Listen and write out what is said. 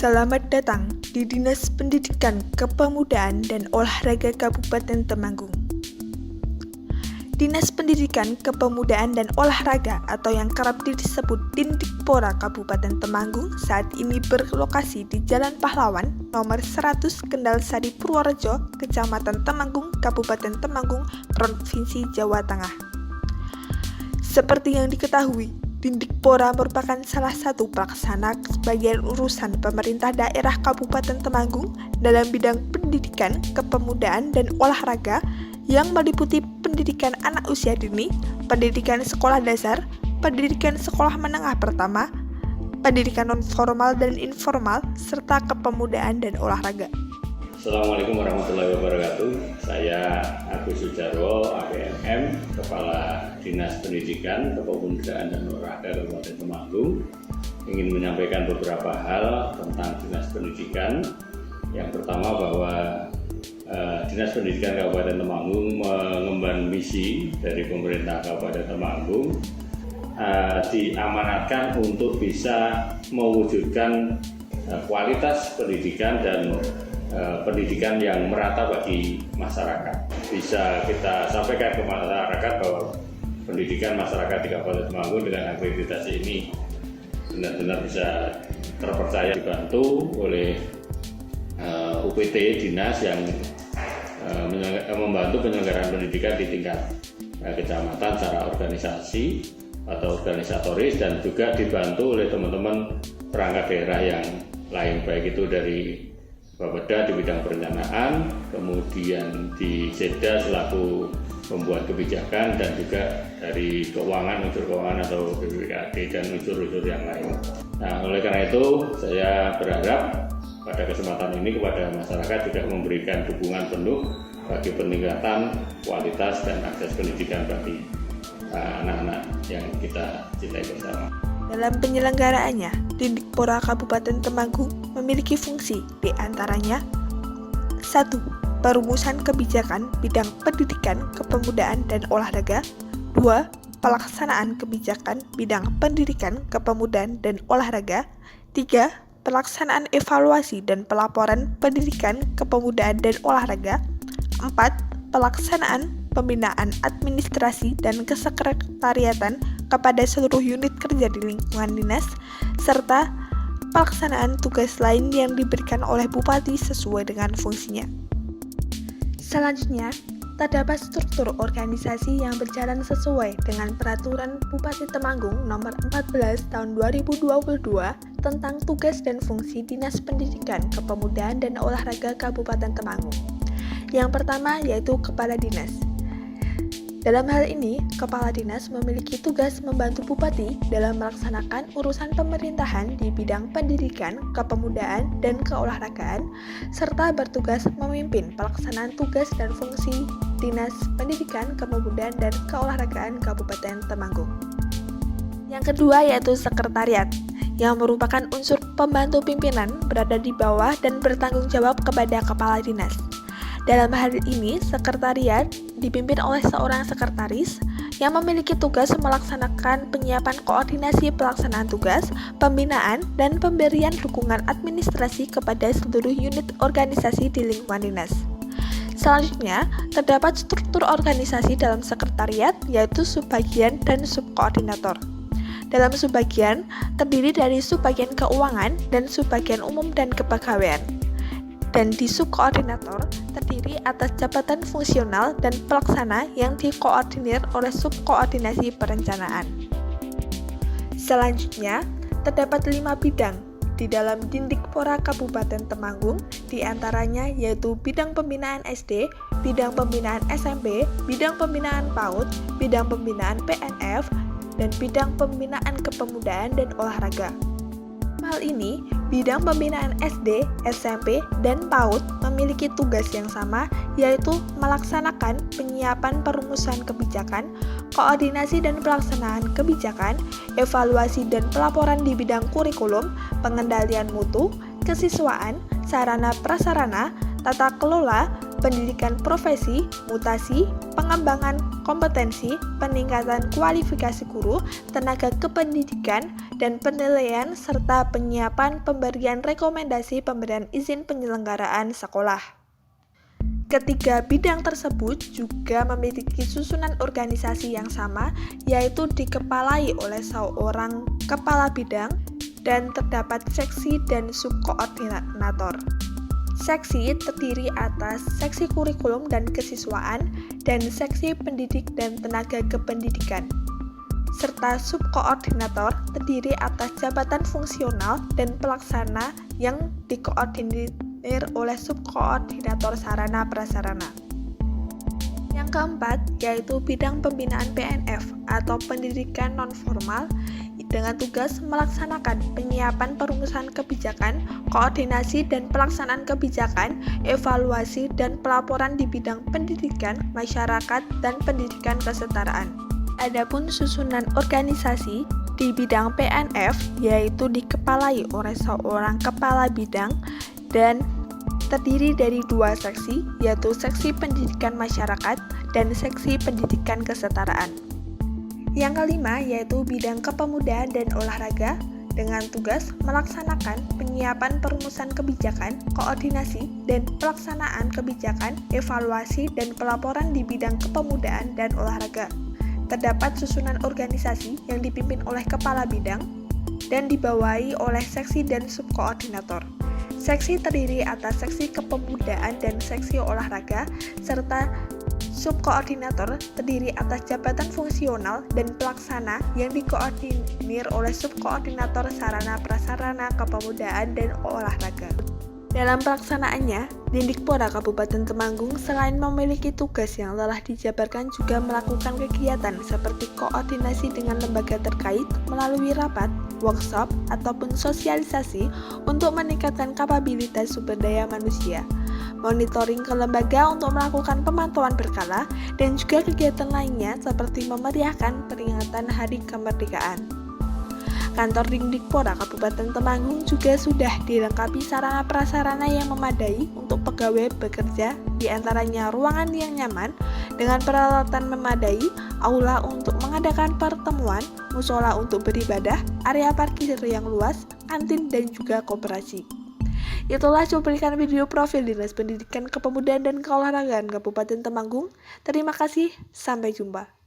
Selamat datang di Dinas Pendidikan Kepemudaan dan Olahraga Kabupaten Temanggung. Dinas Pendidikan Kepemudaan dan Olahraga atau yang kerap disebut Dindikpora Kabupaten Temanggung saat ini berlokasi di Jalan Pahlawan nomor 100 Kendal Sari Purworejo, Kecamatan Temanggung, Kabupaten Temanggung, Provinsi Jawa Tengah. Seperti yang diketahui, Dindikpora merupakan salah satu pelaksana sebagian urusan pemerintah daerah Kabupaten Temanggung dalam bidang pendidikan, kepemudaan, dan olahraga yang meliputi pendidikan anak usia dini, pendidikan sekolah dasar, pendidikan sekolah menengah pertama, pendidikan non-formal dan informal, serta kepemudaan dan olahraga. Assalamualaikum warahmatullahi wabarakatuh. Saya Agus Sujarwo, APMM, Kepala Dinas Pendidikan, Kepemudaan dan Olahraga Kabupaten Temanggung, ingin menyampaikan beberapa hal tentang Dinas Pendidikan. Yang pertama bahwa Dinas Pendidikan Kabupaten Temanggung mengemban misi dari pemerintah Kabupaten Temanggung diamanatkan untuk bisa mewujudkan kualitas pendidikan dan pendidikan yang merata bagi masyarakat. Bisa kita sampaikan ke masyarakat bahwa pendidikan masyarakat di Kabupaten Temanggung dengan akreditasi ini benar-benar bisa terpercaya, dibantu oleh UPT Dinas yang membantu penyelenggaraan pendidikan di tingkat kecamatan secara organisasi atau organisatoris, dan juga dibantu oleh teman-teman perangkat daerah yang lain, baik itu dari Bapeda di bidang perencanaan, kemudian di Seda selaku pembuat kebijakan, dan juga dari keuangan, unsur keuangan atau BPKD dan unsur-unsur yang lain. Nah, oleh karena itu saya berharap pada kesempatan ini kepada masyarakat juga memberikan dukungan penuh bagi peningkatan kualitas dan akses pendidikan bagi anak-anak yang kita cintai bersama. Dalam penyelenggaraannya, Dindikpora Kabupaten Temanggung memiliki fungsi di antaranya 1. Perumusan kebijakan bidang pendidikan, kepemudaan, dan olahraga. 2. Pelaksanaan kebijakan bidang pendidikan, kepemudaan, dan olahraga. 3. Pelaksanaan evaluasi dan pelaporan pendidikan, kepemudaan, dan olahraga. 4. Pelaksanaan pembinaan administrasi dan kesekretariatan kepada seluruh unit kerja di lingkungan dinas, serta pelaksanaan tugas lain yang diberikan oleh Bupati sesuai dengan fungsinya. Selanjutnya, terdapat struktur organisasi yang berjalan sesuai dengan Peraturan Bupati Temanggung Nomor 14 Tahun 2022 tentang tugas dan fungsi Dinas Pendidikan, Kepemudaan, dan Olahraga Kabupaten Temanggung. Yang pertama yaitu Kepala Dinas. Dalam hal ini, Kepala Dinas memiliki tugas membantu Bupati dalam melaksanakan urusan pemerintahan di bidang pendidikan, kepemudaan, dan keolahragaan, serta bertugas memimpin pelaksanaan tugas dan fungsi Dinas Pendidikan, Kepemudaan, dan Keolahragaan Kabupaten Temanggung. Yang kedua yaitu Sekretariat, yang merupakan unsur pembantu pimpinan berada di bawah dan bertanggung jawab kepada Kepala Dinas. Dalam hal ini, sekretariat dipimpin oleh seorang sekretaris yang memiliki tugas melaksanakan penyiapan koordinasi pelaksanaan tugas, pembinaan, dan pemberian dukungan administrasi kepada seluruh unit organisasi di lingkungan dinas. Selanjutnya, terdapat struktur organisasi dalam sekretariat, yaitu subbagian dan subkoordinator. Dalam subbagian, terdiri dari subbagian keuangan dan subbagian umum dan kepegawaian. Dan di subkoordinator terdiri atas jabatan fungsional dan pelaksana yang dikoordinir oleh subkoordinasi perencanaan. Selanjutnya, terdapat 5 bidang di dalam Dindikpora Kabupaten Temanggung, di antaranya yaitu bidang pembinaan SD, bidang pembinaan SMP, bidang pembinaan PAUD, bidang pembinaan PNF, dan bidang pembinaan kepemudaan dan olahraga. Hal ini, bidang pembinaan SD, SMP, dan PAUD memiliki tugas yang sama, yaitu melaksanakan penyiapan perumusan kebijakan, koordinasi dan pelaksanaan kebijakan, evaluasi dan pelaporan di bidang kurikulum, pengendalian mutu, kesiswaan, sarana prasarana, tata kelola, pendidikan profesi, mutasi, pengembangan kompetensi, peningkatan kualifikasi guru, tenaga kependidikan, dan penilaian, serta penyiapan pemberian rekomendasi pemberian izin penyelenggaraan sekolah. Ketiga bidang tersebut juga memiliki susunan organisasi yang sama, yaitu dikepalai oleh seorang kepala bidang dan terdapat seksi dan subkoordinator. Seksi terdiri atas seksi kurikulum dan kesiswaan dan seksi pendidik dan tenaga kependidikan, serta subkoordinator terdiri atas jabatan fungsional dan pelaksana yang dikoordinir oleh subkoordinator sarana prasarana. Yang keempat yaitu bidang pembinaan PNF atau pendidikan nonformal dengan tugas melaksanakan penyiapan perumusan kebijakan, koordinasi dan pelaksanaan kebijakan, evaluasi dan pelaporan di bidang pendidikan, masyarakat, dan pendidikan kesetaraan. Adapun susunan organisasi di bidang PNF yaitu dikepalai oleh seorang kepala bidang dan terdiri dari dua seksi, yaitu seksi pendidikan masyarakat dan seksi pendidikan kesetaraan. Yang kelima yaitu bidang kepemudaan dan olahraga dengan tugas melaksanakan penyiapan perumusan kebijakan, koordinasi dan pelaksanaan kebijakan, evaluasi dan pelaporan di bidang kepemudaan dan olahraga. Terdapat susunan organisasi yang dipimpin oleh kepala bidang dan dibawahi oleh seksi dan subkoordinator. Seksi terdiri atas seksi kepemudaan dan seksi olahraga, serta subkoordinator terdiri atas jabatan fungsional dan pelaksana yang dikoordinir oleh subkoordinator sarana prasarana kepemudaan dan olahraga. Dalam pelaksanaannya, Dindikpora Kabupaten Temanggung selain memiliki tugas yang telah dijabarkan juga melakukan kegiatan seperti koordinasi dengan lembaga terkait melalui rapat, workshop, ataupun sosialisasi untuk meningkatkan kapabilitas sumber daya manusia, monitoring ke lembaga untuk melakukan pemantauan berkala, dan juga kegiatan lainnya seperti memeriahkan peringatan Hari Kemerdekaan. Kantor Dindikpora Kabupaten Temanggung juga sudah dilengkapi sarana prasarana yang memadai untuk pegawai bekerja, diantaranya ruangan yang nyaman dengan peralatan memadai, aula untuk mengadakan pertemuan, musola untuk beribadah, area parkir yang luas, kantin, dan juga koperasi. Itulah cuplikan video profil Dinas Pendidikan Kepemudaan dan Keolahragaan Kabupaten Temanggung. Terima kasih, sampai jumpa.